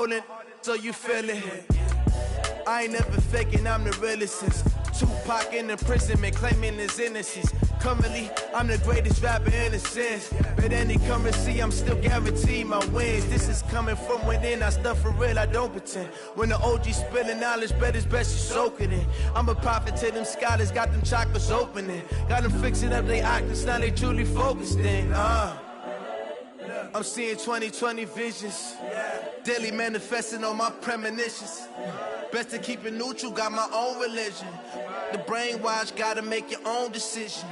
holding, so you feel it. I ain't never faking, I'm the realest since Tupac in imprisonment, claiming his innocence. Currently, I'm the greatest rapper in a sense. But any currency, I'm still guaranteed my wins. This is coming from within, I stuff for real, I don't pretend. When the OG spilling knowledge, bet it's best you soak it in. I'm a prophet to them scholars, got them chakras opening. Got them fixing up their octaves, now they truly focused in. I'm seeing 2020 visions, daily manifesting on my premonitions. Best to keep it neutral, got my own religion. The brainwash, gotta make your own decision.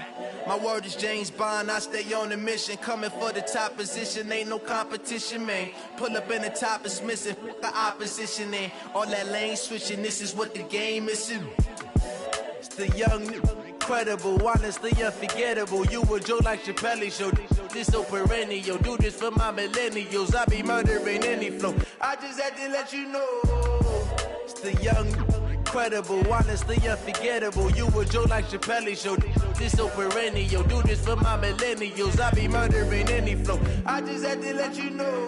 My word is James Bond, I stay on a mission. Coming for the top position, ain't no competition, man. Pull up in the top, it's missing, the opposition in. All that lane switching, this is what the game is. It's the young, incredible, honestly unforgettable. You a joke like Chappelle show, this so perennial. Do this for my millennials, I be murdering any flow. I just had to let you know. It's the young, incredible, honestly unforgettable. You a joke like Chappelle show, this so perennial. Do this for my millennials, I be murdering any flow. I just had to let you know.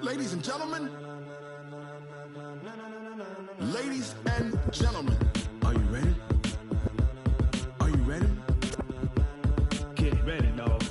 Ladies and gentlemen, ladies and gentlemen, are you ready? Are you ready? Get ready, dog.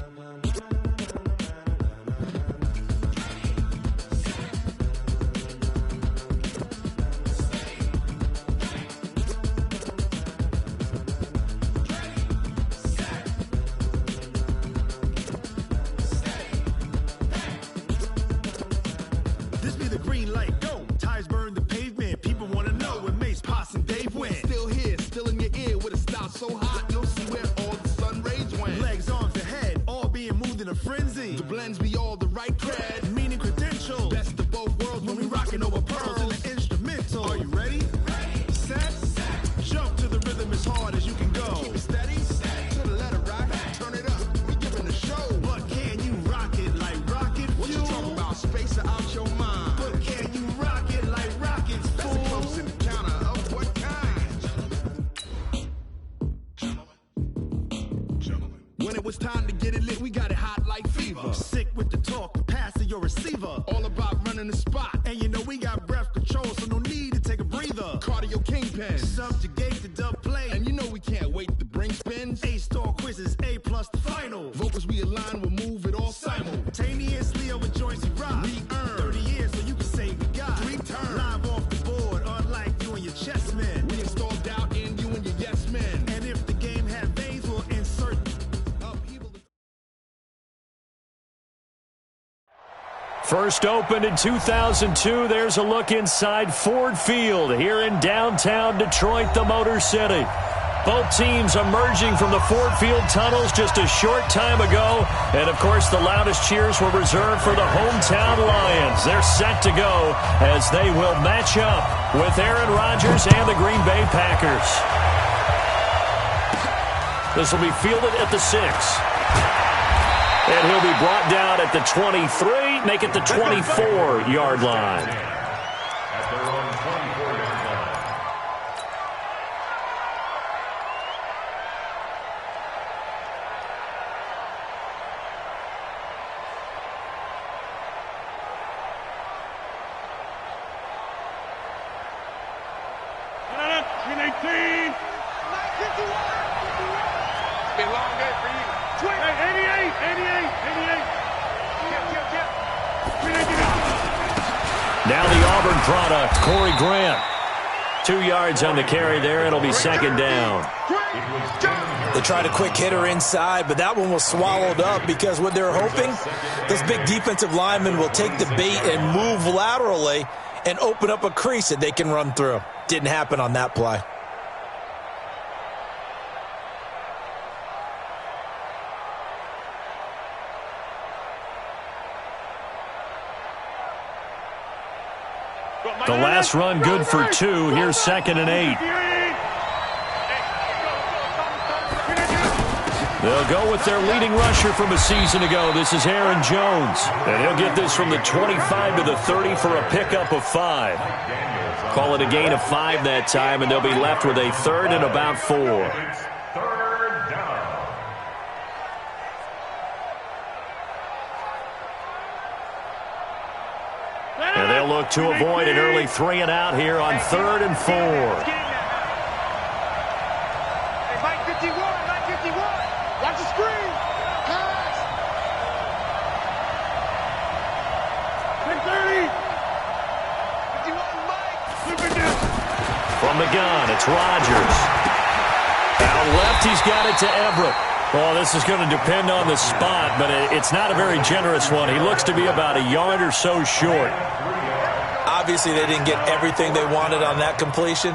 So hot, you'll see where all the sun rays went. Legs, arms, and head, all being moved in a frenzy. The blends be all the right cred, meaning credentials. Best of both worlds when we rockin' over pearls in the instrumental. Are you ready? Ready. Set. Jump to the rhythm as hard as you can go. Keep it steady. To the letter right. Turn it up. We giving the show. But can you rock it like rocket fuel? What you talking about? Space out your mind. But can you rock it like rockets, fool? That's a close encounter of what kind? When it was time to get it lit, we got it hot like fever. Sick with the talk, the pass to your receiver. All about running the spot. And you know we got breath control, so no need to take a breather. Cardio kingpin, subjugate the dub play. And you know we can't wait to bring spins. A-star quizzes, A+ the final. Vocals we align, we'll move it all simultaneously over joints we rock. We earn 30 years so you can say we got 3 turns. Live off the board, unlike you and your chess men. We install doubt in you and your yes men. And if the game had veins, we'll insert. First opened in 2002, there's a look inside Ford Field here in downtown Detroit, the Motor City. Both teams emerging from the Ford Field tunnels just a short time ago. And, of course, the loudest cheers were reserved for the hometown Lions. They're set to go as they will match up with Aaron Rodgers and the Green Bay Packers. This will be fielded at the 6. And he'll be brought down at the 23, make it the 24-yard line. At their own 24-yard line. Elongate for you. 88. Now the Auburn product, Corey Grant. 2 yards on the carry there. It'll be second down. They tried a quick hitter inside, but that one was swallowed up because what they're hoping, those big defensive linemen will take the bait and move laterally and open up a crease that they can run through. Didn't happen on that play. The last run good for 2. Here's 2nd and 8. They'll go with their leading rusher from a season ago. This is Aaron Jones. And he'll get this from the 25 to the 30 for a pickup of 5. Call it a gain of 5 that time, and they'll be left with a 3rd and about 4. Third down. And they'll look to avoid an early 3 and out here on 3rd and 4. Mike 51, Mike 51. Watch the screen. Pass. 10-30. 51, Mike. From the gun, it's Rodgers. Out left, he's got it to Everett. Well, this is going to depend on the spot, but it's not a very generous one. He looks to be about a yard or so short. Obviously, they didn't get everything they wanted on that completion,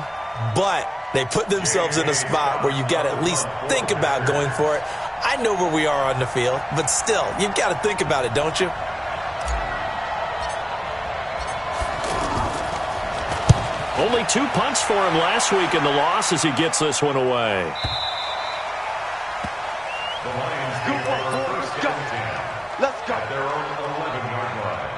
but they put themselves in a spot where you've got to at least think about going for it. I know where we are on the field, but still, you've got to think about it, don't you? Only 2 punts for him last week in the loss as he gets this one away. The Lions take over first down and 10. Let's go. At their own 11-yard line.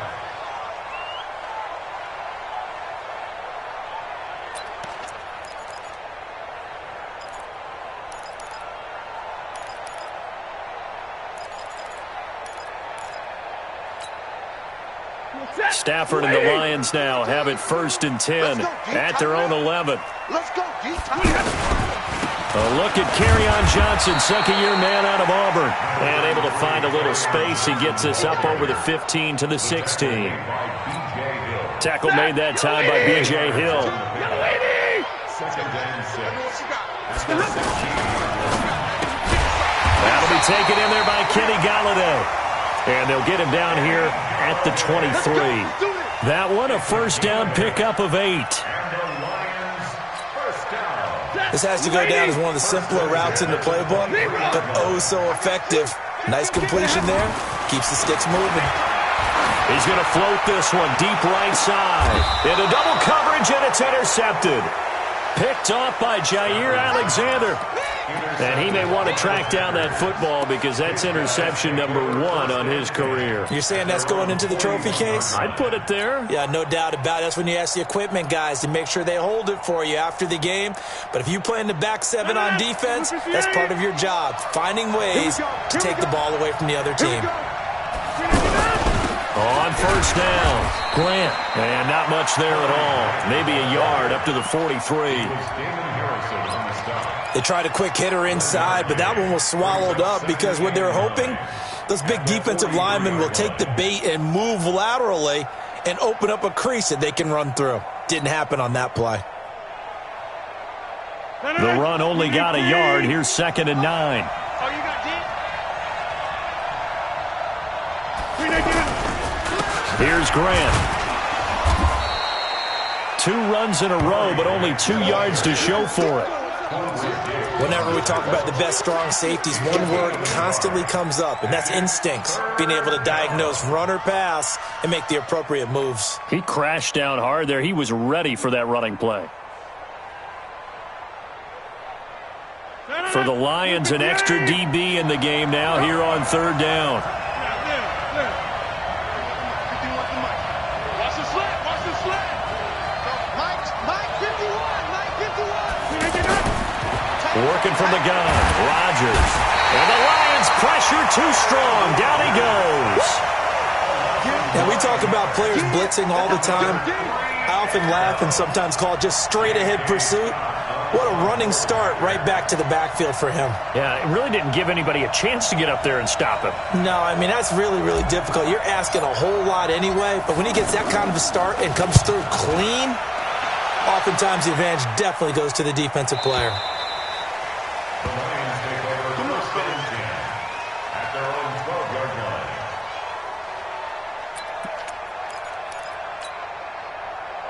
Stafford and the Lions now have it 1st and 10 at their own 11. Let's go, G. A look at Kerryon Johnson, second-year man out of Auburn. And able to find a little space. He gets us up over the 15 to the 16. Tackle made that time by B.J. Hill. That'll be taken in there by Kenny Galladay. And they'll get him down here at the 23. That one, a first down pickup of 8. This has to go down as one of the simpler routes in the playbook, but oh so effective. Nice completion there. Keeps the sticks moving. He's going to float this one deep right side. Into double coverage, and it's intercepted. Picked off by Jair Alexander. And he may want to track down that football because that's interception number 1 on his career. You're saying that's going into the trophy case? I'd put it there. Yeah, no doubt about it. That's when you ask the equipment guys to make sure they hold it for you after the game. But if you play in the back 7 on defense, that's part of your job, finding ways to take the ball away from the other team. On first down, Grant. And not much there at all. Maybe a yard up to the 43. They tried a quick hitter inside, but that one was swallowed up because what they're hoping, those big defensive linemen will take the bait and move laterally and open up a crease that they can run through. Didn't happen on that play. The run only got a yard. Here's 2nd and 9. Oh, you got D? Here's Grant. 2 runs in a row, but only 2 yards to show for it. Whenever we talk about the best strong safeties, one word constantly comes up, and that's instincts. Being able to diagnose run or pass and make the appropriate moves. He crashed down hard there. He was ready for that running play. For the Lions, an extra DB in the game now here on 3rd down. Watch the slant. Watch the slant. Mike 51. Mike 51. Working from the gun, Rodgers. And the Lions pressure too strong. Down he goes. Now, we talk about players blitzing all the time. I often laugh and sometimes call it just straight-ahead pursuit. What a running start right back to the backfield for him. Yeah, it really didn't give anybody a chance to get up there and stop him. No, I mean, that's really, really difficult. You're asking a whole lot anyway, but when he gets that kind of a start and comes through clean, oftentimes the advantage definitely goes to the defensive player. The Lions take over first down and 10 at their own 12-yard line.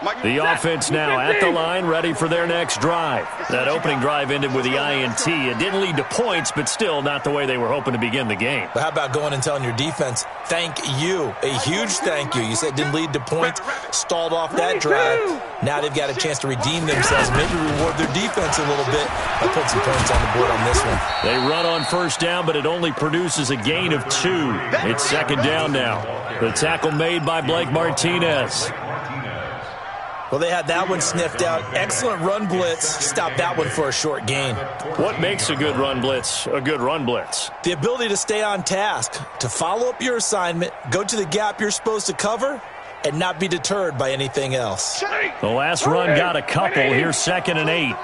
Mike The offense now at the line, ready for their next drive. That opening drive ended with the INT. It didn't lead to points, but still not the way they were hoping to begin the game. But how about going and telling your defense, thank you, a huge thank you. You said it didn't lead to points, stalled off that drive. Now they've got a chance to redeem themselves, maybe reward their defense a little bit by putting some points on the board on this one. They run on first down, but it only produces a gain of 2. It's second down now. The tackle made by Blake Martinez. Well, they had that one sniffed out. Excellent run blitz. Stopped that one for a short gain. What makes a good run blitz a good run blitz? The ability to stay on task, to follow up your assignment, go to the gap you're supposed to cover, and not be deterred by anything else. The last run got a couple. Here's 2nd and 8. Yeah,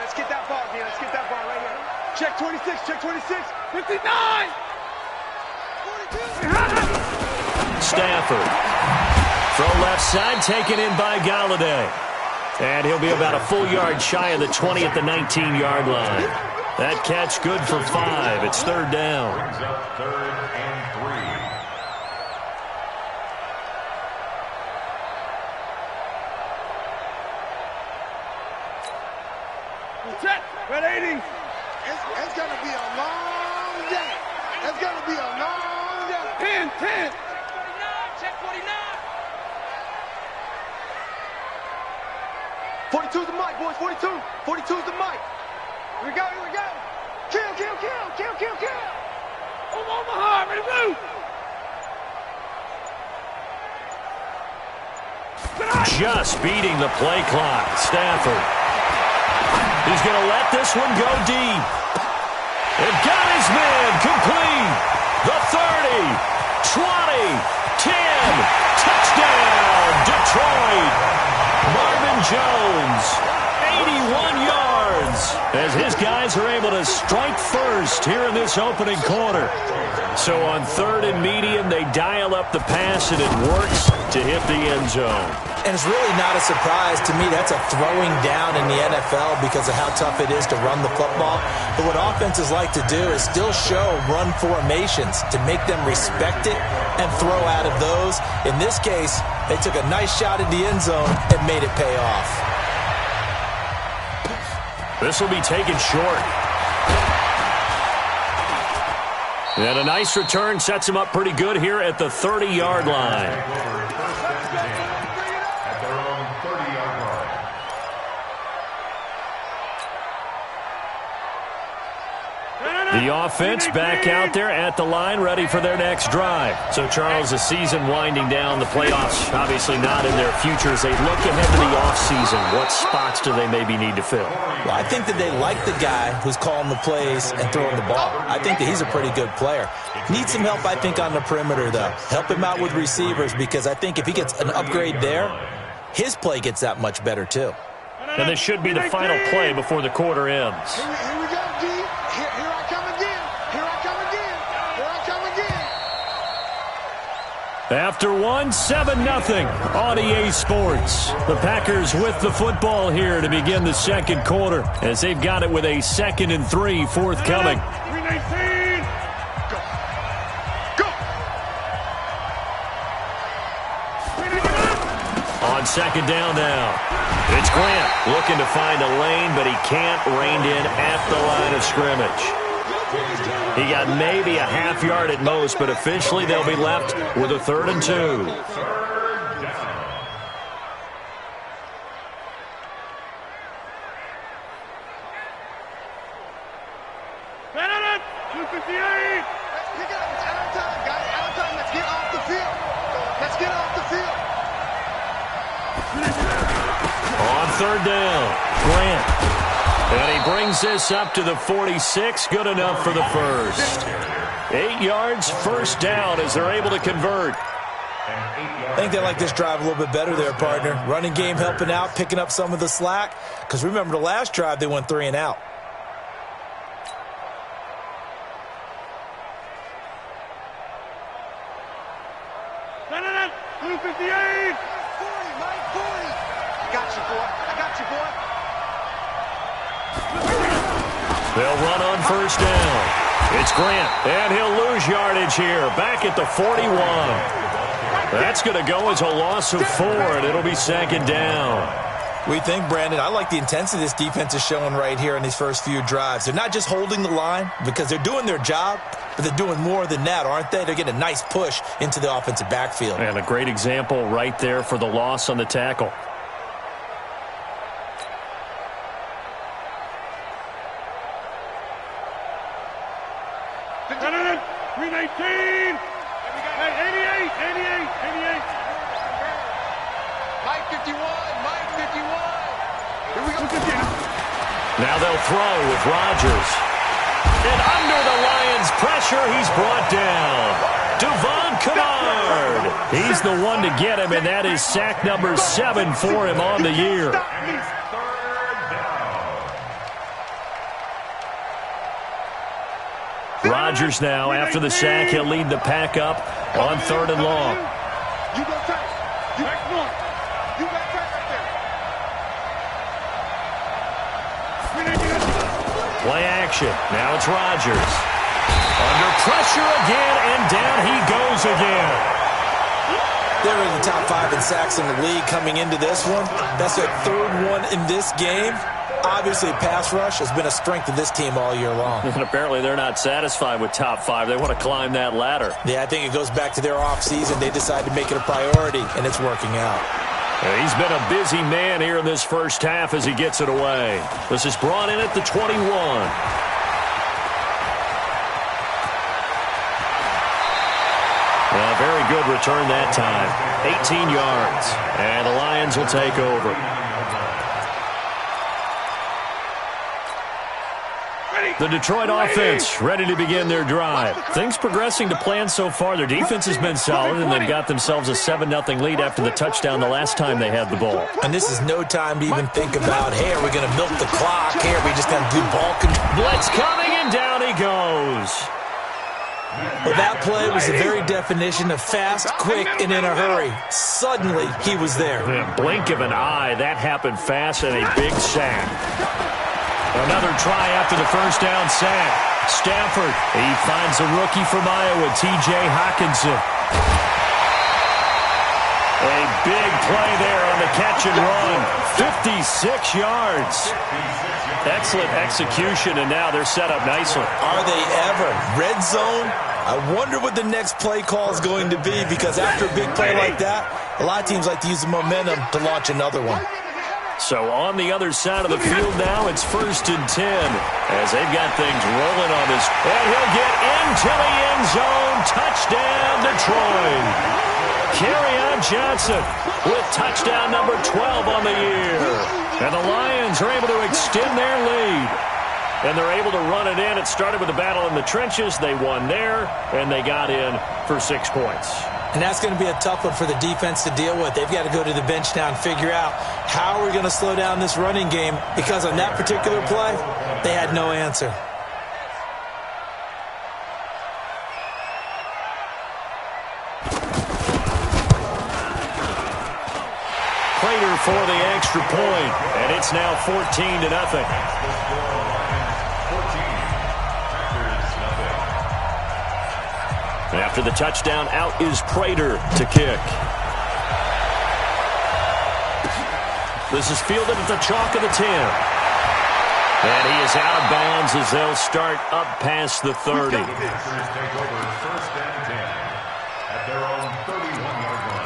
let's get that ball, man. Let's get that ball right here. Check 26, check 26. 59! 42! Stafford. Throw left side, taken in by Galladay. And he'll be about a full yard shy of the 20 at the 19-yard line. That catch good for 5. It's third down. Brings up 3rd and 3. Red 80. It's going to be a long day. It's going to be a long day. 10. Check 49. 42's the mic, boys. 42. 42's the mic. Here we go. Kill. Omaha, ready to move. Just beating the play clock. Stafford. He's going to let this one go deep. They've got his man complete. The 30, 20, 10. Touchdown, Detroit. Marvin Jones, 81 yards, as his guys are able to strike first here in this opening quarter. So on 3rd and medium, they dial up the pass, and it works to hit the end zone. And it's really not a surprise to me. That's a throwing down in the NFL because of how tough it is to run the football. But what offenses like to do is still show run formations to make them respect it and throw out of those. In this case, they took a nice shot at the end zone and made it pay off. This will be taken short. And a nice return sets him up pretty good here at the 30-yard line. At their own 30-yard line. The offense back out there at the line, ready for their next drive. So, Charles, the season winding down, the playoffs obviously not in their future. As they look ahead to the offseason, what spots do they maybe need to fill? Well, I think that they like the guy who's calling the plays and throwing the ball. I think that he's a pretty good player. Needs some help, I think, on the perimeter, though. Help him out with receivers, because I think if he gets an upgrade there, his play gets that much better, too. And this should be the final play before the quarter ends. Here we go, D. Here I come again. After 7-0 on EA Sports. The Packers with the football here to begin the second quarter, as they've got it with a 2nd and 3 forthcoming. 319. Go. On second down now. It's Grant looking to find a lane, but he can't rein in at the line of scrimmage. He got maybe a half yard at most, but officially they'll be left with a 3rd and 2. Third down. Benedict, 258. Pick it up. It's out of time, guys. Out of time. Let's get off the field. Let's get off the field. On 3rd down, Grant. And he brings this up to the 46. Good enough for the first. 8 yards, first down as they're able to convert. I think they like this drive a little bit better there, partner. Running game helping out, picking up some of the slack. Because remember, the last drive, they went 3 and out. Benedict, 258. 40, Mike, 40. I got you, boy. They'll run on first down. It's Grant, and he'll lose yardage here. Back at the 41. That's going to go as a loss of 4, and it'll be second down. We think, Brandon, I like the intensity this defense is showing right here in these first few drives. They're not just holding the line because they're doing their job, but they're doing more than that, aren't they? They're getting a nice push into the offensive backfield. And a great example right there for the loss on the tackle. Now they'll throw with Rodgers. And under the Lions' pressure, he's brought down. Devon Kennard. He's the one to get him, and that is sack number 7 for him on the year. Rodgers now, after the sack, he'll lead the pack up on 3rd and long. You go tight. You back north. You back tight right there. Play action. Now it's Rodgers. Under pressure again, and down he goes again. They're in the top 5 in sacks in the league coming into this one. That's their 3rd one in this game. Obviously, pass rush has been a strength of this team all year long. And apparently they're not satisfied with top 5. They want to climb that ladder. Yeah, I think it goes back to their offseason. They decided to make it a priority, and it's working out. He's been a busy man here in this first half as he gets it away. This is brought in at the 21. Well, very good return that time. 18 yards. And the Lions will take over. The Detroit offense ready to begin their drive. Things progressing to plan so far. Their defense has been solid, and they've got themselves a 7-0 lead after the touchdown the last time they had the ball. And this is no time to even think about, hey, are we going to milk the clock? Hey, are we just going to do ball control? Blitz coming, and down he goes. Well, that play was the very definition of fast, quick, and in a hurry. Suddenly, he was there. In a blink of an eye, that happened fast, and a big sack. Another try after the first down sack. Stafford, he finds a rookie from Iowa, T.J. Hockenson. A big play there on the catch and run. 56 yards. Excellent execution, and now they're set up nicely. Are they ever? Red zone? I wonder what the next play call is going to be, because after a big play like that, a lot of teams like to use the momentum to launch another one. So on the other side of the field now, it's 1st and 10 as they've got things rolling on this. And he'll get into the end zone. Touchdown, Detroit. Kerryon Johnson with touchdown number 12 on the year. And the Lions are able to extend their lead. And they're able to run it in. It started with a battle in the trenches. They won there, and they got in for 6 points. And that's going to be a tough one for the defense to deal with. They've got to go to the bench now and figure out how we're going to slow down this running game, because on that particular play, they had no answer. Prater for the extra point, and it's now 14-0. After the touchdown, out is Prater to kick. This is fielded at the chalk of the 10. And he is out of bounds as they'll start up past the 30. Take over 1st and 10 at their own 31-yard line.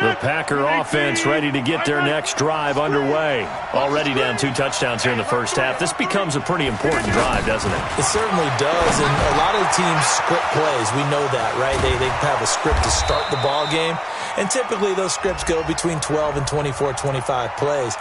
The Packer offense ready to get their next drive underway. Already down 2 touchdowns here in the first half. This becomes a pretty important drive, doesn't it? It certainly does, and a lot of the teams script plays. We know that, right? They have a script to start the ball game, and typically those scripts go between 12 and 24, 25 plays.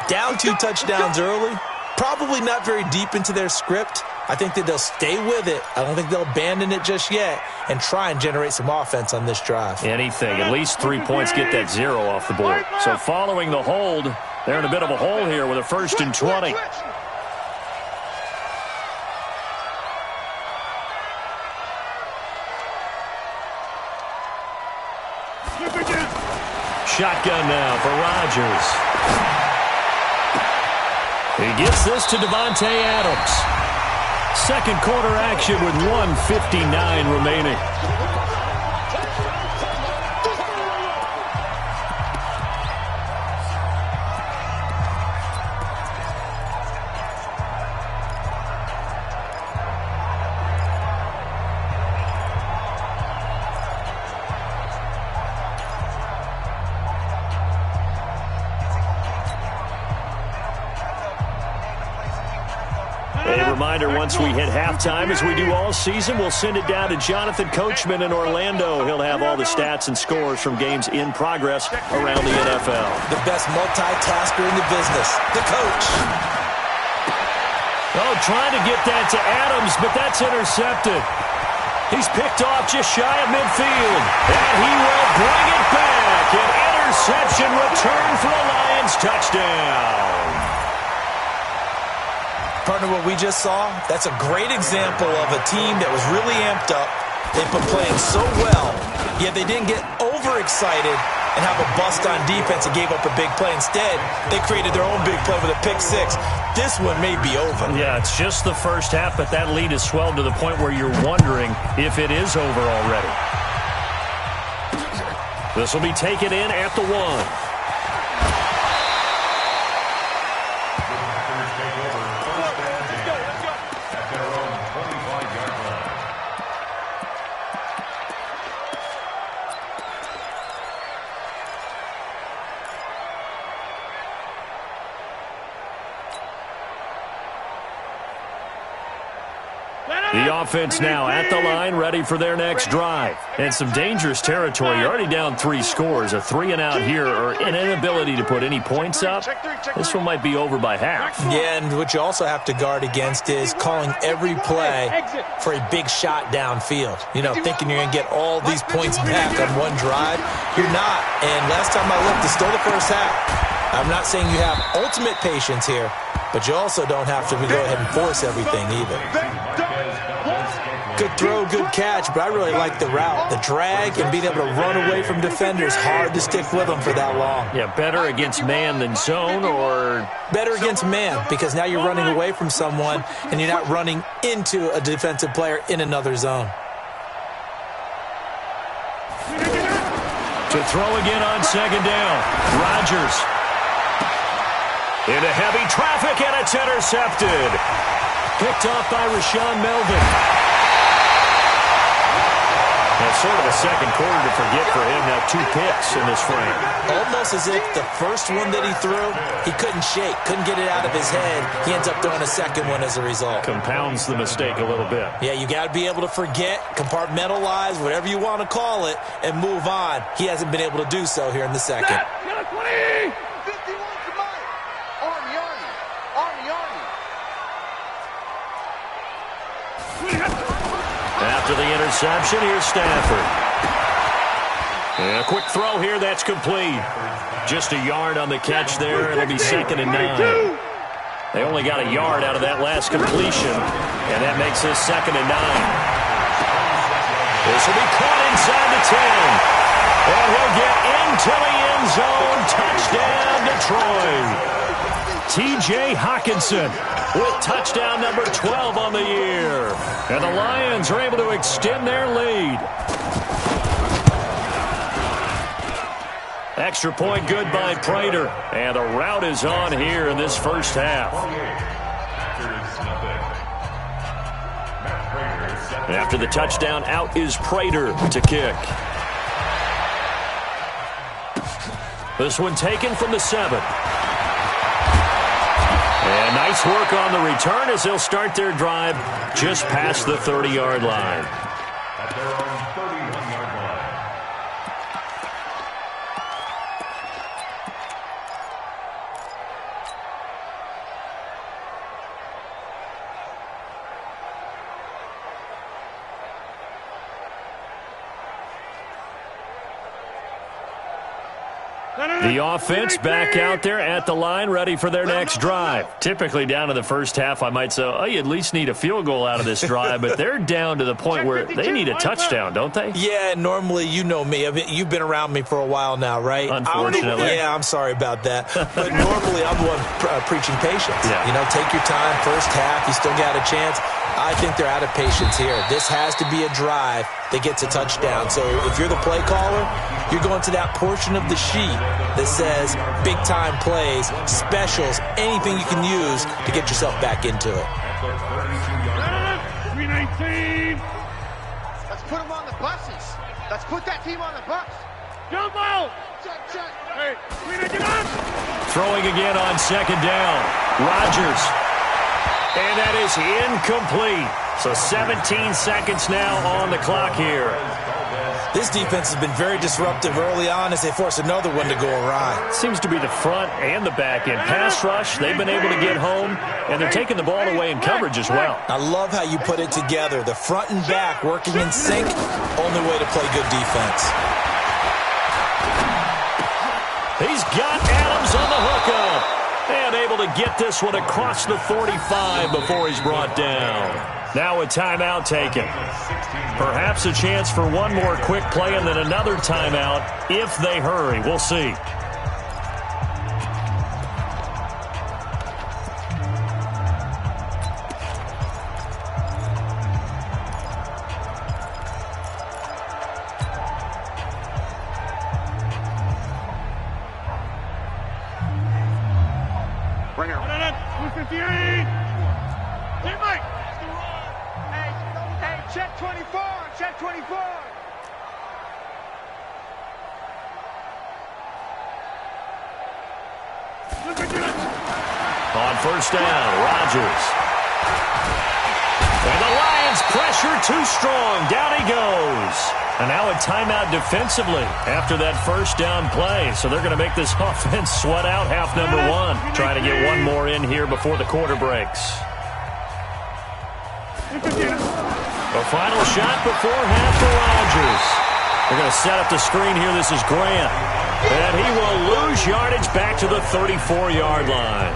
Down 2 touchdowns early, probably not very deep into their script. I think that they'll stay with it. I don't think they'll abandon it just yet and try and generate some offense on this drive. Anything. At least 3 points, get that 0 off the board. So following the hold, they're in a bit of a hole here with a 1st and 20. Shotgun now for Rodgers. He gets this to Devontae Adams. Second quarter action with 1:59 remaining. Once we hit halftime, as we do all season, we'll send it down to Jonathan Coachman in Orlando. He'll have all the stats and scores from games in progress around the NFL. The best multitasker in the business, the coach. Oh, trying to get that to Adams, but that's intercepted. He's picked off just shy of midfield, and he will bring it back. An interception return for a Lions touchdown. Partner, what we just saw, that's a great example of a team that was really amped up. They've been playing so well, yet they didn't get overexcited and have a bust on defense and gave up a big play. Instead, they created their own big play with a pick six. This one may be over. Yeah, it's just the first half, but that lead has swelled to the point where you're wondering if it is over already. This will be taken in at the 1. The offense now at the line, ready for their next drive. And some dangerous territory. You're already down 3 scores. A 3-and-out here, or an inability to put any points up. This one might be over by half. Yeah, and what you also have to guard against is calling every play for a big shot downfield. You know, thinking you're going to get all these points back on one drive. You're not. And last time I looked, it's still the first half. I'm not saying you have ultimate patience here, but you also don't have to go ahead and force everything either. Good throw, good catch, but I really like the route. The drag and being able to run away from defenders, hard to stick with them for that long. Yeah, better against man than zone, or? Better against man, because now you're running away from someone and you're not running into a defensive player in another zone. To throw again on second down. Rodgers. Into heavy traffic, and it's intercepted. Picked off by Rashawn Melvin. That's sort of a second quarter to forget for him. Now 2 picks in this frame. Almost as if the first one that he threw, he couldn't shake, couldn't get it out of his head. He ends up throwing a second one as a result. Compounds the mistake a little bit. Yeah, you got to be able to forget, compartmentalize, whatever you want to call it, and move on. He hasn't been able to do so here in the second. After the interception, here's Stafford. And a quick throw here, that's complete. Just a yard on the catch there. It'll be 2nd and 9. They only got a yard out of that last completion, and that makes this 2nd and 9. This will be caught inside the 10. And he'll get into the end zone. Touchdown, Detroit. T.J. Hockenson with touchdown number 12 on the year. And the Lions are able to extend their lead. Extra point good by Prater. And the rout is on here in this first half. After the touchdown, out is Prater to kick. This one taken from the 7. And nice work on the return as they'll start their drive just past the 30-yard line. At their own 31-yard line. The offense back out there at the line, ready for their next drive. Typically down to the first half, I might say, oh, you at least need a field goal out of this drive, but they're down to the point where they need a touchdown, don't they? Yeah, normally, you know me. I mean, you've been around me for a while now, right? Unfortunately. Yeah, I'm sorry about that. But normally, I'm the one preaching patience. Yeah. You know, take your time, first half, you still got a chance. I think they're out of patience here. This has to be a drive that gets a touchdown. So if you're the play caller, you're going to that portion of the sheet that says big-time plays, specials, anything you can use to get yourself back into it. 319. Let's put them on the buses. Let's put that team on the bus. Jump out. Check. Hey, 319 on. Throwing again on second down. Rodgers. And that is incomplete. So 17 seconds now on the clock here. This defense has been very disruptive early on as they force another one to go awry. Seems to be the front and the back end. Pass rush, they've been able to get home, and they're taking the ball away in coverage as well. I love how you put it together. The front and back working in sync, only way to play good defense. He's got Adams on the hookup. And able to get this one across the 45 before he's brought down. Now a timeout taken. Perhaps a chance for one more quick play and then another timeout if they hurry. We'll see. Bring her. 258. Hey, Mike. Hey, check 24. Check 24. On first down, Rodgers. And the Lions pressure too strong. Down he goes. And now a timeout defensively after that first down play. So they're going to make this offense sweat out half number one. Trying to get one more in here before the quarter breaks. A final shot before half for Rodgers. They're going to set up the screen here. This is Grant. And he will lose yardage back to the 34-yard line.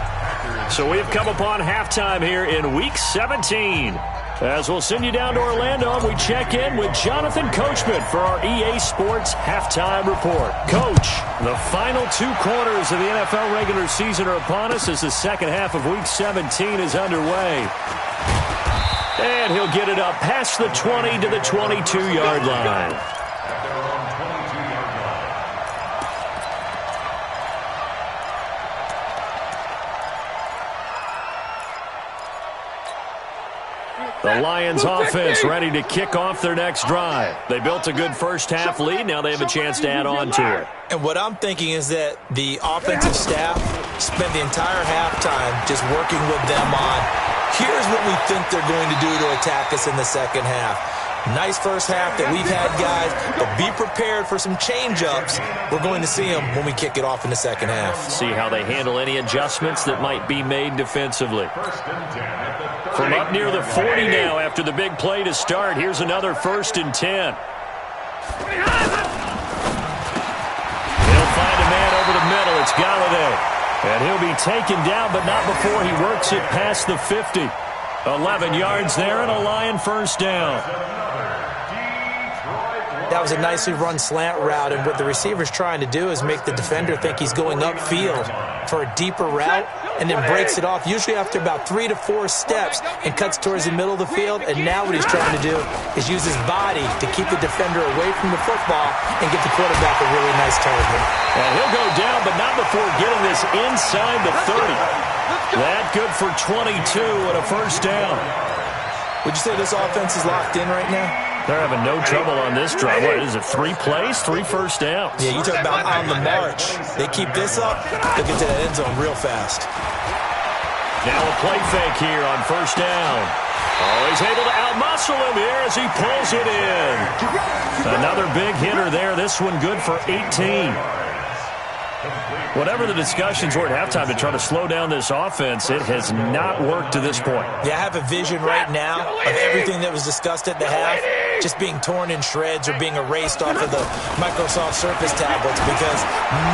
So we have come upon halftime here in Week 17. As we'll send you down to Orlando, and we check in with Jonathan Coachman for our EA Sports Halftime Report. Coach, the final two quarters of the NFL regular season are upon us as the second half of Week 17 is underway. And he'll get it up past the 20 to the 22-yard line. The Lions offense ready to kick off their next drive. They built a good first half lead. Now they have a chance to add on to it. And what I'm thinking is that the offensive staff spent the entire halftime just working with them on, here's what we think they're going to do to attack us in the second half. Nice first half that we've had, guys, but be prepared for some change-ups. We're going to see them when we kick it off in the second half. See how they handle any adjustments that might be made defensively. From up near the 40 now after the big play to start, here's another 1st and 10. He'll find a man over the middle. It's Galladay. And he'll be taken down, but not before he works it past the 50. 11 yards there and a Lion first down. That was a nicely run slant route, and what the receiver's trying to do is make the defender think he's going upfield for a deeper route and then breaks it off, usually after about 3 to 4 steps, and cuts towards the middle of the field. And now what he's trying to do is use his body to keep the defender away from the football and get the quarterback a really nice target. And he'll go down, but not before getting this inside the 30. That good for 22 and a first down. Would you say this offense is locked in right now? They're having no trouble on this drive. What is it, 3 plays, 3 first downs? Yeah, you talk about on the march. They keep this up, they'll get to that end zone real fast. Now a play fake here on first down. Oh, he's able to outmuscle him here as he pulls it in. Another big hitter there. This one good for 18. Whatever the discussions were at halftime to try to slow down this offense, it has not worked to this point. Yeah, I have a vision right now of everything that was discussed at the half just being torn in shreds or being erased off of the Microsoft Surface tablets because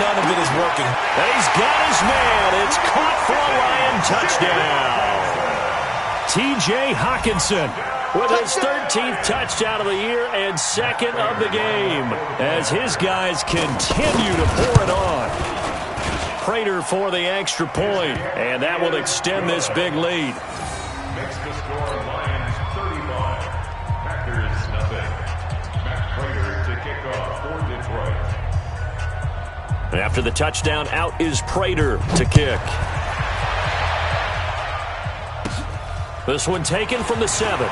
none of it is working. And he's got his man. It's caught for a Lion touchdown. T.J. Hawkinson with his 13th touchdown of the year and second of the game as his guys continue to pour it on. Prater for the extra point, and that will extend this big lead. Makes the score Lions And after the touchdown, out is Prater to kick. This one taken from the 7.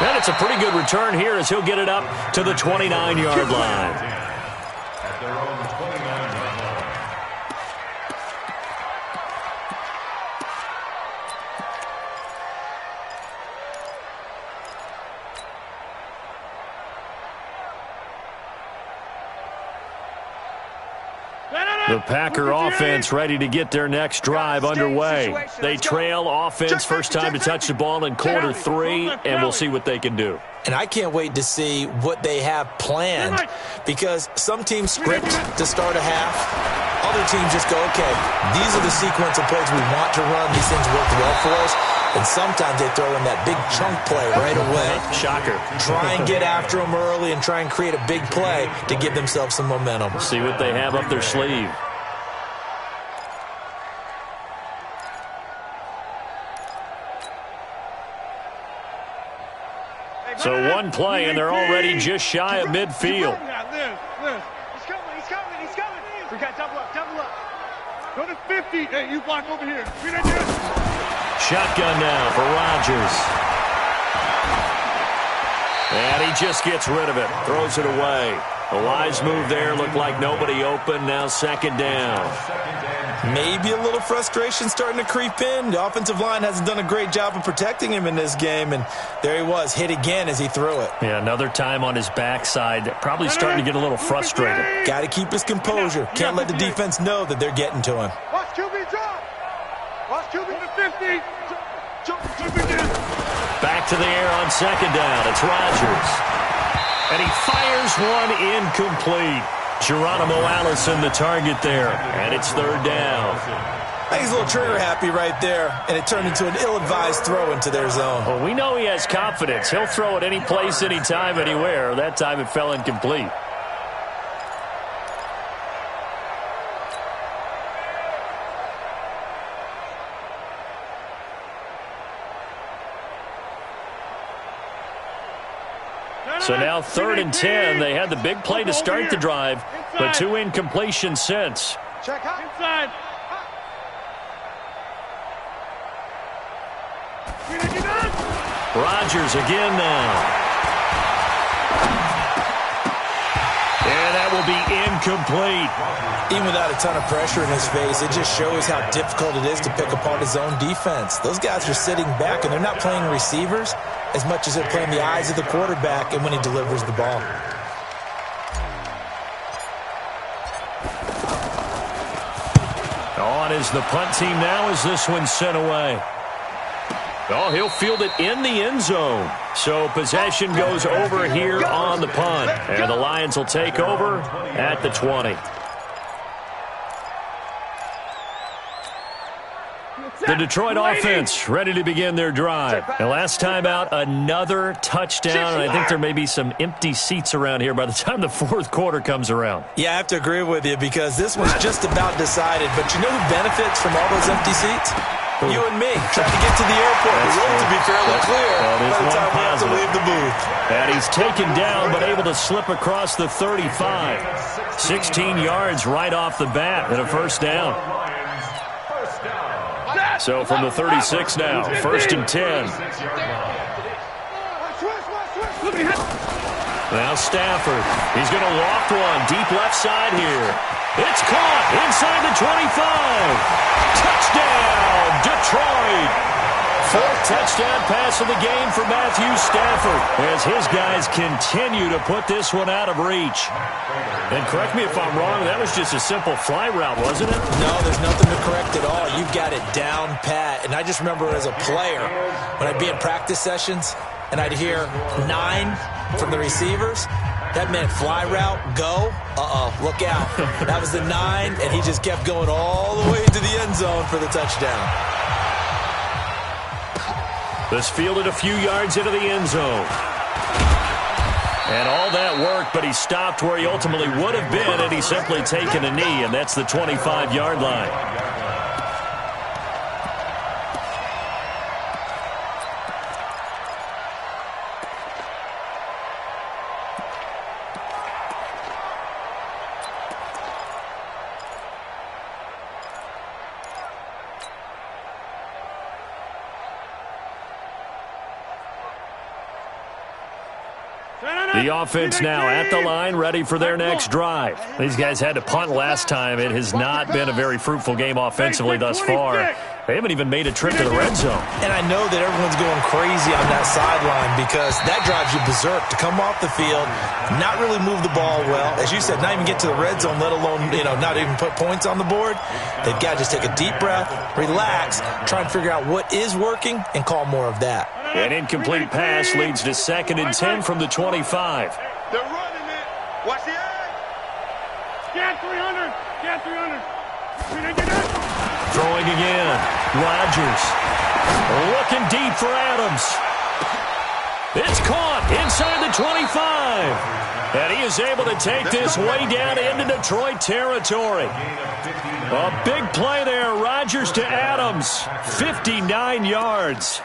And it's a pretty good return here as he'll get it up to the 29-yard line. At their own 29-yard line. The Packer offense ready to get their next drive underway. They trail offense, first time to touch the ball in quarter 3, and we'll see what they can do. And I can't wait to see what they have planned, because some teams script to start a half. Other teams just go, okay, these are the sequence of plays we want to run. These things work well for us. And sometimes they throw in that big chunk play right away. Shocker. Try and get after them early and try and create a big play to give themselves some momentum. See what they have up their sleeve. So one play, and they're already just shy of midfield. He's coming. We got double up. Go to 50. Hey, you block over here. Shotgun now for Rodgers. And he just gets rid of it. Throws it away. A wise move there. Looked like nobody open. Now second down. Maybe a little frustration starting to creep in. The offensive line hasn't done a great job of protecting him in this game, and there he was, hit again as he threw it. Yeah, another time on his backside. Probably starting to get a little frustrated. Got to keep his composure. Can't let the defense know that they're getting to him. Watch QB drop. Watch QB to 50. Back to the air on second down. It's Rodgers. And he fires one incomplete. Geronimo Allison the target there, and it's third down. I think he's a little trigger happy right there, and it turned into an ill-advised throw into their zone. Well, we know he has confidence. He'll throw it any place, anytime, anywhere. That time it fell incomplete. So now 3rd and 10. They had the big play to start the drive, but 2 incompletions since. Check out inside. Rodgers again now. And that will be incomplete. Even without a ton of pressure in his face, it just shows how difficult it is to pick apart his own defense. Those guys are sitting back, and they're not playing receivers as much as they're playing the eyes of the quarterback and when he delivers the ball. On is the punt team now as this one's sent away. Oh, he'll field it in the end zone. So possession goes over here on the punt. And the Lions will take over at the 20. The Detroit offense ready to begin their drive. And last time out, another touchdown. And I think there may be some empty seats around here by the time the fourth quarter comes around. Yeah, I have to agree with you because this was just about decided. But you know who benefits from all those empty seats? You and me, trying to get to the airport. The road to be fairly clear by the time we have to leave the booth. And he's taken down, but able to slip across the 35. 16 yards right off the bat and a first down. So from the 36 now, 1st and 10. Now Stafford. He's going to loft one deep left side here. It's caught inside the 25. Touchdown, Detroit. 4th touchdown pass of the game for Matthew Stafford as his guys continue to put this one out of reach. And correct me if I'm wrong, that was just a simple fly route, wasn't it? No, there's nothing to correct at all. You've got it down pat. And I just remember as a player, when I'd be in practice sessions and I'd hear 9 from the receivers, that meant fly route, go, look out. That was the 9, and he just kept going all the way to the end zone for the touchdown. This fielded a few yards into the end zone. And all that work, but he stopped where he ultimately would have been had he simply taken a knee, and that's the 25-yard line. The offense now at the line, ready for their next drive. These guys had to punt last time. It has not been a very fruitful game offensively thus far. They haven't even made a trip to the red zone. And I know that everyone's going crazy on that sideline because that drives you berserk to come off the field, not really move the ball well. As you said, not even get to the red zone, let alone, not even put points on the board. They've got to just take a deep breath, relax, try and figure out what is working, and call more of that. An incomplete pass leads to 2nd and 10 from the 25. They're running it. Watch the edge. Get 300. Get 300. Throwing again. Rodgers. Looking deep for Adams. It's caught inside the 25. And he is able to take this way down into Detroit territory. A big play there. Rodgers to Adams. 59 yards.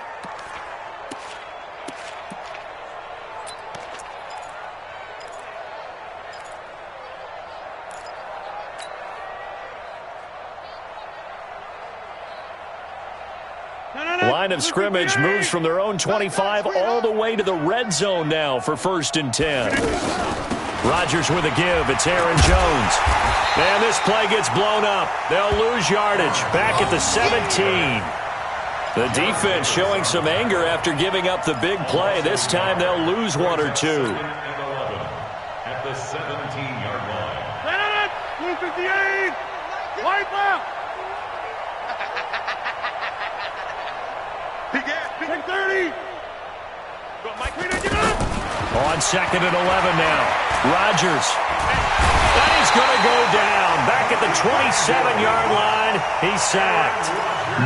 Line of scrimmage moves from their own 25 all the way to the red zone now for 1st and 10. Rodgers with a give. It's Aaron Jones. And this play gets blown up. They'll lose yardage back at the 17. The defense showing some anger after giving up the big play. This time they'll lose 1 or 2. At the 17-yard line. 258. White left. Big 30. On 2nd and 11 now. Rodgers. And he's going to go down. Back at the 27-yard line. He's sacked.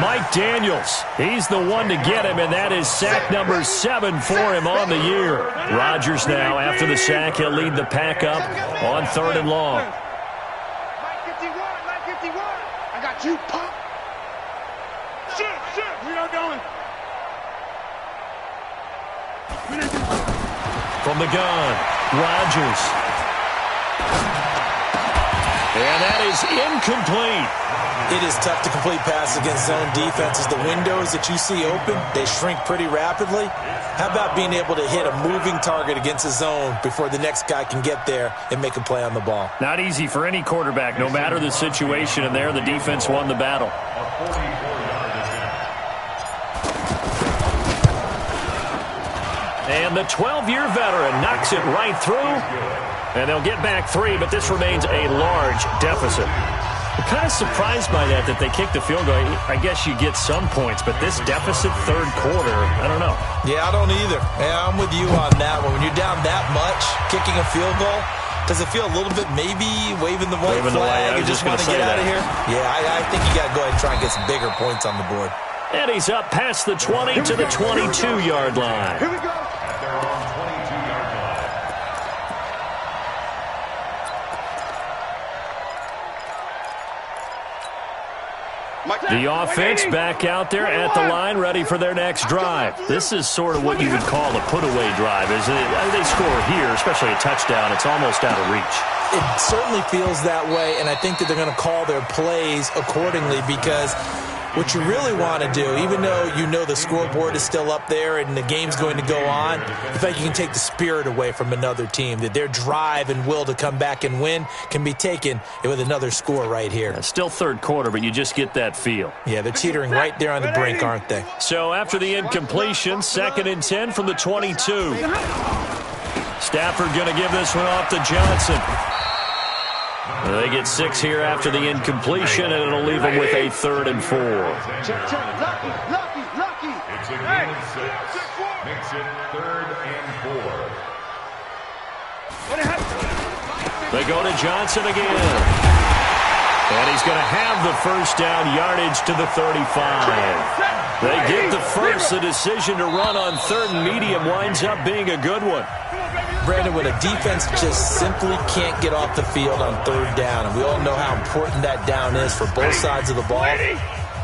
Mike Daniels. He's the one to get him, and that is sack number 7 for him on the year. Rodgers now, after the sack, he'll lead the pack up on 3rd and long. 951. I got you, pop. Shit. We are going. From the gun, Rodgers. And that is incomplete. It is tough to complete passes against zone defenses. The windows that you see open, they shrink pretty rapidly. How about being able to hit a moving target against a zone before the next guy can get there and make a play on the ball? Not easy for any quarterback, no matter the situation, and there the defense won the battle. And the 12-year veteran knocks it right through. And they'll get back 3, but this remains a large deficit. I'm kind of surprised by that they kicked the field goal. I guess you get some points, but this deficit 3rd quarter, I don't know. Yeah, I don't either. Yeah, I'm with you on that one. When you're down that much, kicking a field goal, does it feel a little bit maybe waving the white flag and just want to get out of here? Yeah, I think you got to go ahead and try and get some bigger points on the board. And he's up past the 20 to the 22-yard line. Here we go. At their own 22-yard line. The offense back out there at the line, ready for their next drive. This is sort of what you would call a put-away drive, isn't it? They score here, especially a touchdown. It's almost out of reach. It certainly feels that way, and I think that they're going to call their plays accordingly because what you really want to do, even though you know the scoreboard is still up there and the game's going to go on, the fact you can take the spirit away from another team, that their drive and will to come back and win can be taken with another score right here. It's still 3rd quarter, but you just get that feel. Yeah, they're teetering right there on the brink, aren't they? So after the incompletion, 2nd and 10 from the 22. Stafford going to give this one off to Johnson. They get 6 here after the incompletion, and it'll leave them with a 3rd and 4. Lucky. It's a gain of 6. Makes it 3rd and 4. They go to Johnson again. And he's going to have the first down, yardage to the 35. They get the first. The decision to run on 3rd and medium winds up being a good one. Brandon, when a defense just simply can't get off the field on 3rd down, and we all know how important that down is for both sides of the ball,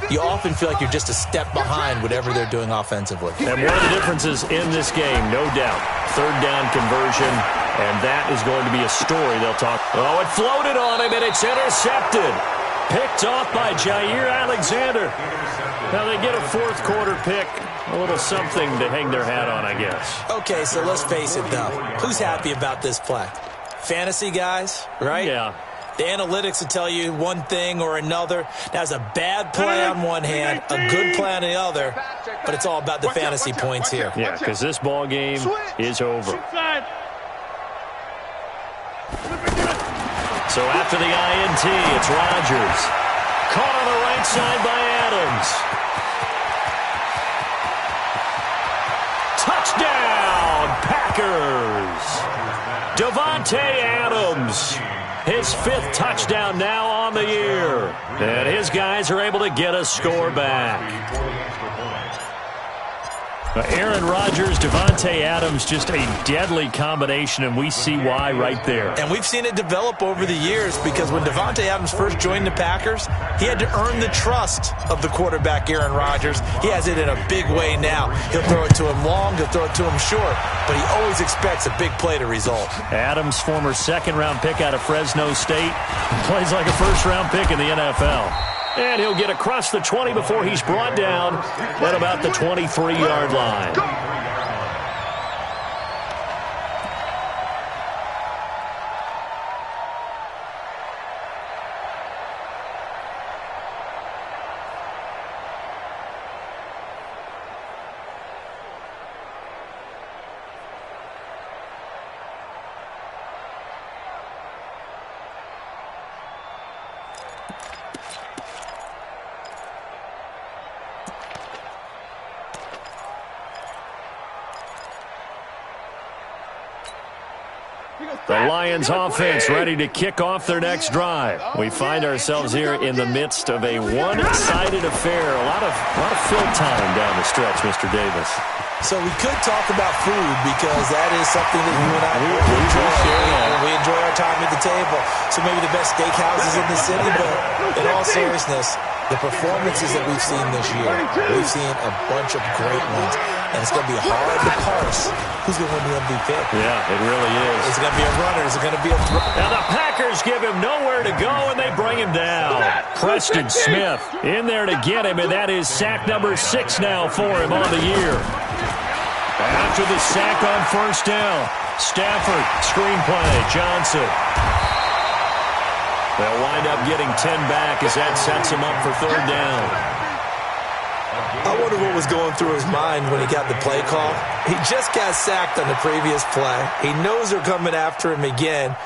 you often feel like you're just a step behind whatever they're doing offensively. And one of the differences in this game, no doubt, 3rd down conversion, and that is going to be a story they'll talk. Oh, it floated on him, and it's intercepted. Picked off by Jair Alexander. Now they get a fourth quarter pick. A little something to hang their hat on, I guess. Okay, so let's face it, though. Who's happy about this play? Fantasy guys, right? Yeah. The analytics will tell you one thing or another. That's a bad play on one hand, a good play on the other, but it's all about the fantasy points here. Yeah, because this ball game is over. So after the INT, it's Rodgers. Caught on the right side by Adams. Touchdown, Packers. Davante Adams. His 5th touchdown now on the year. And his guys are able to get a score back. Aaron Rodgers, Davante Adams, just a deadly combination, and we see why right there. And we've seen it develop over the years because when Davante Adams first joined the Packers, he had to earn the trust of the quarterback, Aaron Rodgers. He has it in a big way now. He'll throw it to him long, he'll throw it to him short, but he always expects a big play to result. Adams, former second-round pick out of Fresno State, plays like a first-round pick in the NFL. And he'll get across the 20 before he's brought down at about the 23-yard line. The Lions offense ready to kick off their next drive. We find ourselves here in the midst of a one-sided affair. A lot of fill time down the stretch, Mr. Davis. So we could talk about food because that is something that you and I enjoy. We enjoy our time at the table. So maybe the best steakhouses in the city, but in all seriousness, the performances that we've seen this year, we've seen a bunch of great ones. And it's going to be hard to parse who's going to win the MVP. Yeah, it really is. Is it going to be a runner? Is it going to be a throw? Now the Packers give him nowhere to go, and they bring him down. Preston Smith in there to get him, and that is sack number 6 now for him on the year. After the sack on first down, Stafford, screenplay, Johnson. They'll wind up getting 10 back as that sets him up for third down. I wonder what was going through his mind when he got the play call. He just got sacked on the previous play. He knows they're coming after him again.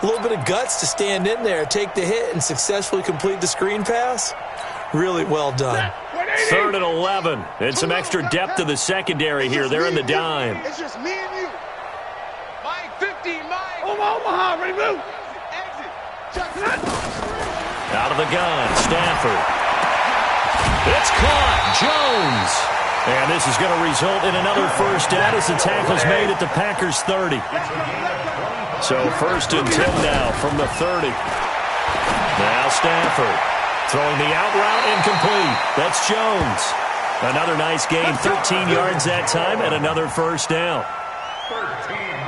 A little bit of guts to stand in there, take the hit, and successfully complete the screen pass. Really well done. 3rd and 11. And some extra depth to the secondary here. They're in the dime. It's just me and you. Mike, 50, Mike. Omaha, ready, move. Exit. Out of the gun, Stafford. It's caught. Jones. And this is going to result in another first down as the tackle's made at the Packers' 30. So 1st and 10 now from the 30. Now Stafford throwing the out route incomplete. That's Jones. Another nice gain, 13 yards that time, and another first down.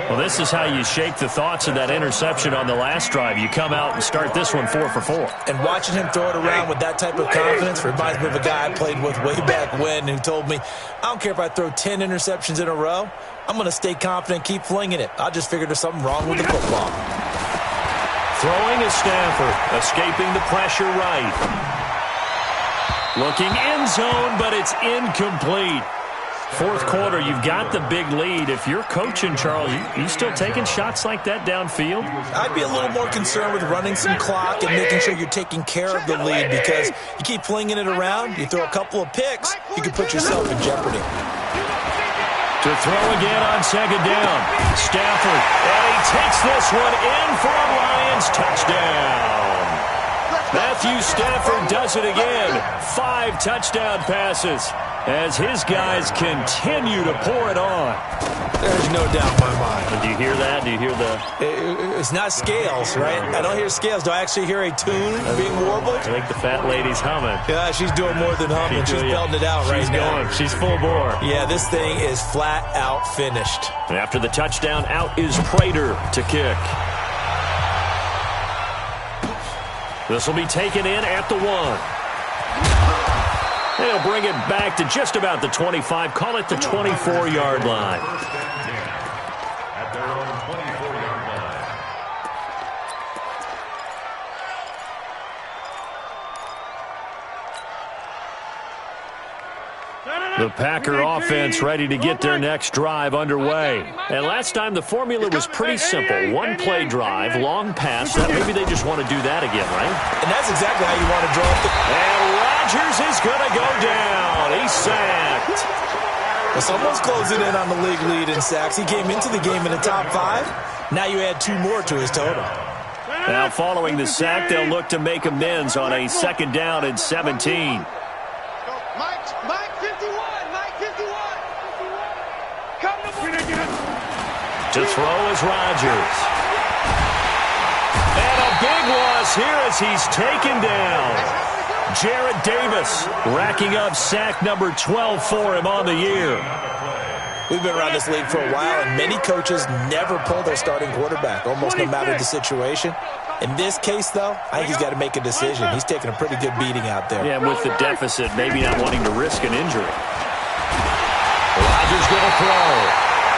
Well, this is how you shake the thoughts of that interception on the last drive. You come out and start this one 4 for 4. And watching him throw it around with that type of confidence reminds me of a guy I played with way back when who told me, I don't care if I throw 10 interceptions in a row. I'm going to stay confident and keep flinging it. I just figured there's something wrong with the football. Throwing is Stafford, escaping the pressure right. Looking end zone, but it's incomplete. 4th quarter, you've got the big lead. If you're coaching, Charles, you still taking shots like that downfield? I'd be a little more concerned with running some clock and making sure you're taking care of the lead because you keep flinging it around, you throw a couple of picks, you could put yourself in jeopardy. To throw again on 2nd down. Stafford, and he takes this one in for a Lions touchdown. Matthew Stafford does it again. 5 touchdown passes as his guys continue to pour it on. There's no doubt in my mind. Do you hear that? Do you hear the... It's not scales, right? I don't hear scales. Do I actually hear a tune being warbled? I think the fat lady's humming. Yeah, she's doing more than humming. She's belting it out right now. Going. She's full bore. Yeah, this thing is flat out finished. And after the touchdown, out is Prater to kick. This will be taken in at the 1. They'll bring it back to just about the 25. Call it the 24-yard line. At their own 24-yard line. The Packer offense ready to get their next drive underway. And last time the formula was pretty simple. One-play drive, long pass. Maybe they just want to do that again, right? And that's exactly how you want to draw it. And Rodgers is going to go down. He's sacked. Well, someone's closing in on the league lead in sacks. He came into the game in the top 5. Now you add 2 more to his total. Now following the sack, they'll look to make amends on a 2nd down and 17. Mike 51. Come to throw is Rodgers. And a big loss here as he's taken down. Jarrett Davis racking up sack number 12 for him on the year. We've been around this league for a while, and many coaches never pull their starting quarterback, almost no matter the situation. In this case, though, I think he's got to make a decision. He's taking a pretty good beating out there. Yeah, with the deficit, maybe not wanting to risk an injury. Rodgers going to throw.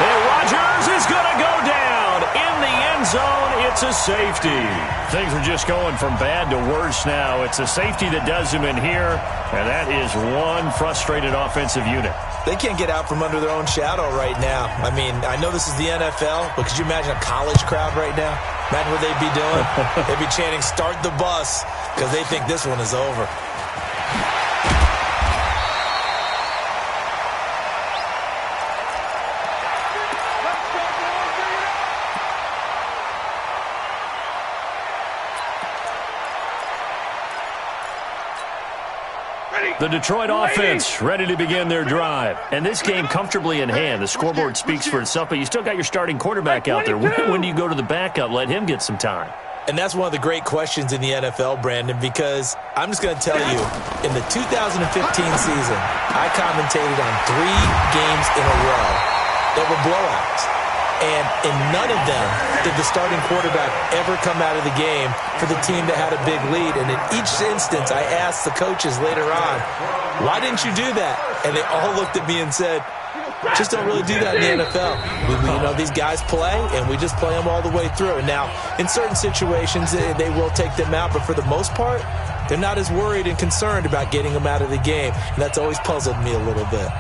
And Rodgers is going to go down in the end zone. It's a safety. Things are just going from bad to worse now. It's a safety that does him in here, and that is one frustrated offensive unit. They can't get out from under their own shadow right now. I mean, I know this is the NFL, but could you imagine a college crowd right now? Imagine what they'd be doing. They'd be chanting, "Start the bus," because they think this one is over. The Detroit offense ready to begin their drive. And this game comfortably in hand. The scoreboard speaks for itself, but you still got your starting quarterback out there. When do you go to the backup? Let him get some time. And that's one of the great questions in the NFL, Brandon, because I'm just going to tell you, in the 2015 season, I commentated on 3 games in a row that were blowouts. And in none of them did the starting quarterback ever come out of the game for the team that had a big lead. And in each instance, I asked the coaches later on, why didn't you do that? And they all looked at me and said, just don't really do that in the NFL. These guys play, and we just play them all the way through. And now, in certain situations, they will take them out. But for the most part, they're not as worried and concerned about getting them out of the game. And that's always puzzled me a little bit.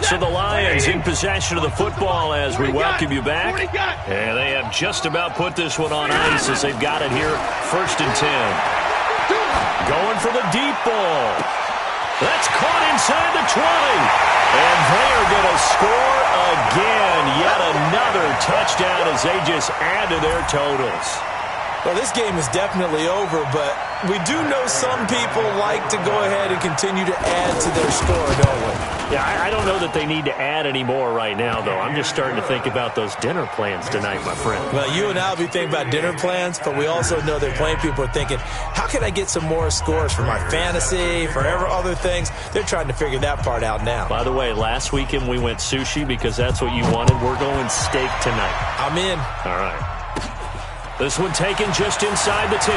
So the Lions in possession of the football as we welcome you back. And they have just about put this one on ice as they've got it here, 1st and 10. Going for the deep ball. That's caught inside the 20. And they are going to score again. Yet another touchdown as they just add to their totals. Well, this game is definitely over, but we do know some people like to go ahead and continue to add to their score, don't we? Yeah, I don't know that they need to add any more right now, though. I'm just starting to think about those dinner plans tonight, my friend. Well, you and I will be thinking about dinner plans, but we also know that plenty of people are thinking, how can I get some more scores for my fantasy, for other things? They're trying to figure that part out now. By the way, last weekend we went sushi because that's what you wanted. We're going steak tonight. I'm in. All right. This one taken just inside the 10.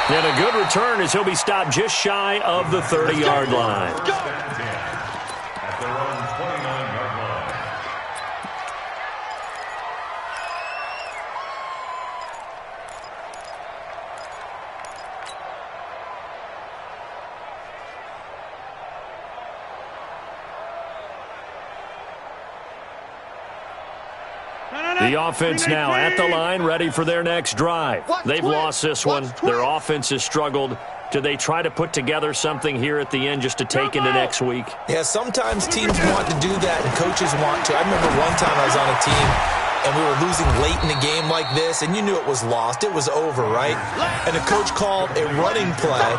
And a good return as he'll be stopped just shy of the 30-yard line. At their own 29-yard line. The offense now at the line, ready for their next drive. They've lost this one. Their offense has struggled. Do they try to put together something here at the end just to take into next week? Yeah, sometimes teams want to do that and coaches want to. I remember one time I was on a team and we were losing late in a game like this, and you knew it was lost. It was over, right? And the coach called a running play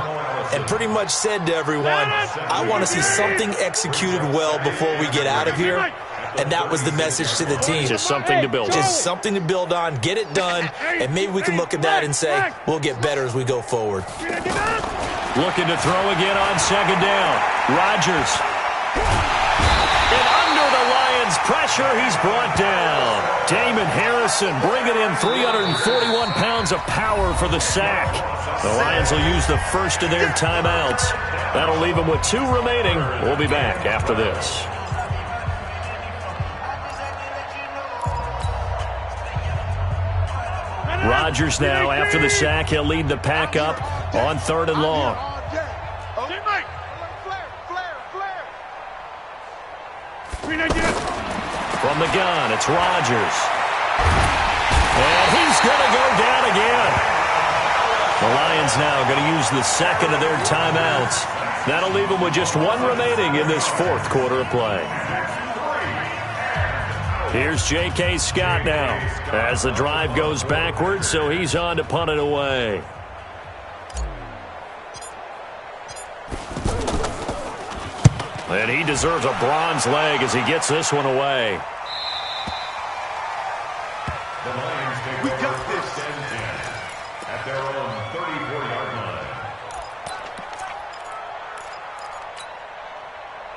and pretty much said to everyone, I want to see something executed well before we get out of here. And that was the message to the team. Just something to build on. Just something to build on, get it done, and maybe we can look at that and say, we'll get better as we go forward. Looking to throw again on 2nd down. Rodgers. And under the Lions' pressure, he's brought down. Damon Harris Allison bringing in 341 pounds of power for the sack. The Lions will use the first of their timeouts. That'll leave them with 2 remaining. We'll be back after this. Rodgers now, after the sack, he'll lead the pack up on 3rd and long. From the gun, it's Rodgers. And he's going to go down again. The Lions now going to use the second of their timeouts. That'll leave them with just 1 remaining in this 4th quarter of play. Here's J.K. Scott now as the drive goes backwards, so he's on to punt it away. And he deserves a bronze leg as he gets this one away. The Lions take over first and 10 at their own 34-yard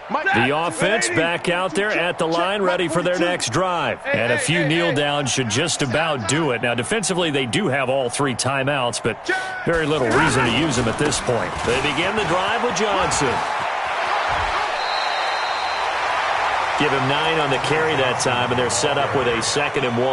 line. The offense back out there at the line, ready for their next drive. And a few kneel downs should just about do it. Now, defensively, they do have all 3 timeouts, but very little reason to use them at this point. They begin the drive with Johnson. Give him 9 on the carry that time, and they're set up with a 2nd and 1.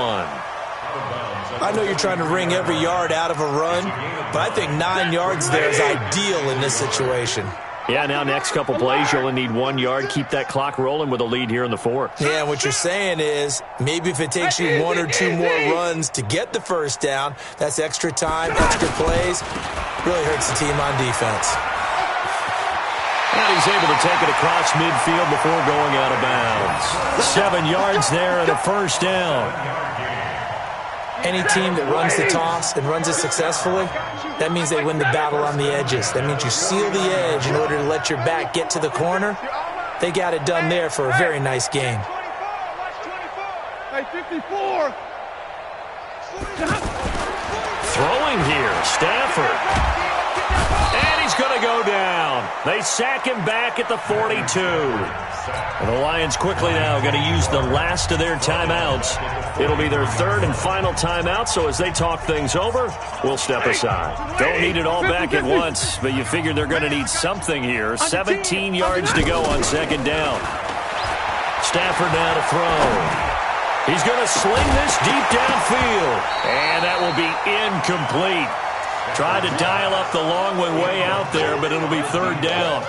I know you're trying to wring every yard out of a run, but I think 9 yards there is ideal in this situation. Yeah, now next couple plays, you only need 1 yard. Keep that clock rolling with a lead here in the 4th. Yeah, what you're saying is maybe if it takes you 1 or 2 more runs to get the first down, that's extra time, extra plays. Really hurts the team on defense. And he's able to take it across midfield before going out of bounds. 7 yards there and a first down. Any team that runs the toss and runs it successfully, that means they win the battle on the edges. That means you seal the edge in order to let your back get to the corner. They got it done there for a very nice game. Throwing here, Stafford. And he's going to go down. They sack him back at the 42. And the Lions quickly now going to use the last of their timeouts. It'll be their 3rd and final timeout, so as they talk things over, we'll step aside. Don't need it all back at once, but you figure they're going to need something here. 17 yards to go on 2nd down. Stafford now to throw. He's going to sling this deep downfield, and that will be incomplete. Tried to dial up the long one way out there, but it'll be 3rd down.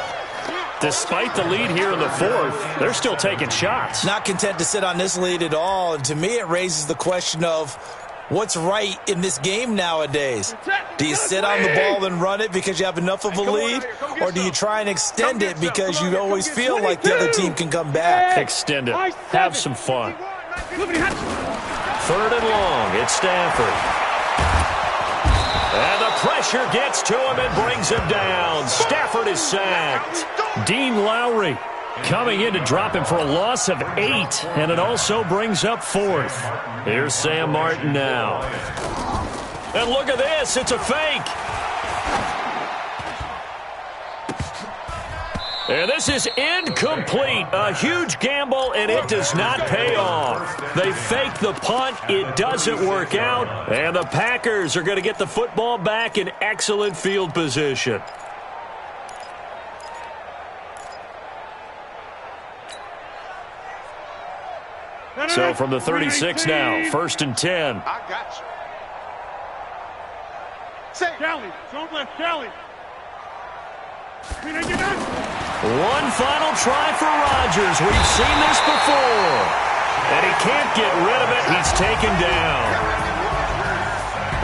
Despite the lead here in the 4th, they're still taking shots. Not content to sit on this lead at all. And to me, it raises the question of what's right in this game nowadays. Do you sit on the ball and run it because you have enough of a lead? Or do you try and extend it because you always feel like the other team can come back? Extend it. Have some fun. 3rd and long. It's Stafford. And the pressure gets to him and brings him down. Stafford is sacked. Dean Lowry coming in to drop him for a loss of 8, and it also brings up 4th. Here's Sam Martin now. And look at this. It's a fake. And this is incomplete. A huge gamble, and it does not pay off. They fake the punt. It doesn't work out. And the Packers are going to get the football back in excellent field position. So from the 36 now, 1st and 10. I got you. Say, Kelly, don't let Kelly. One final try for Rodgers. We've seen this before. And he can't get rid of it. He's taken down.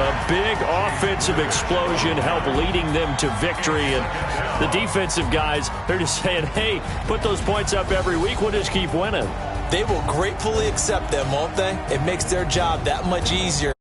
A big offensive explosion helped leading them to victory. And the defensive guys, they're just saying, hey, put those points up every week. We'll just keep winning. They will gratefully accept them, won't they? It makes their job that much easier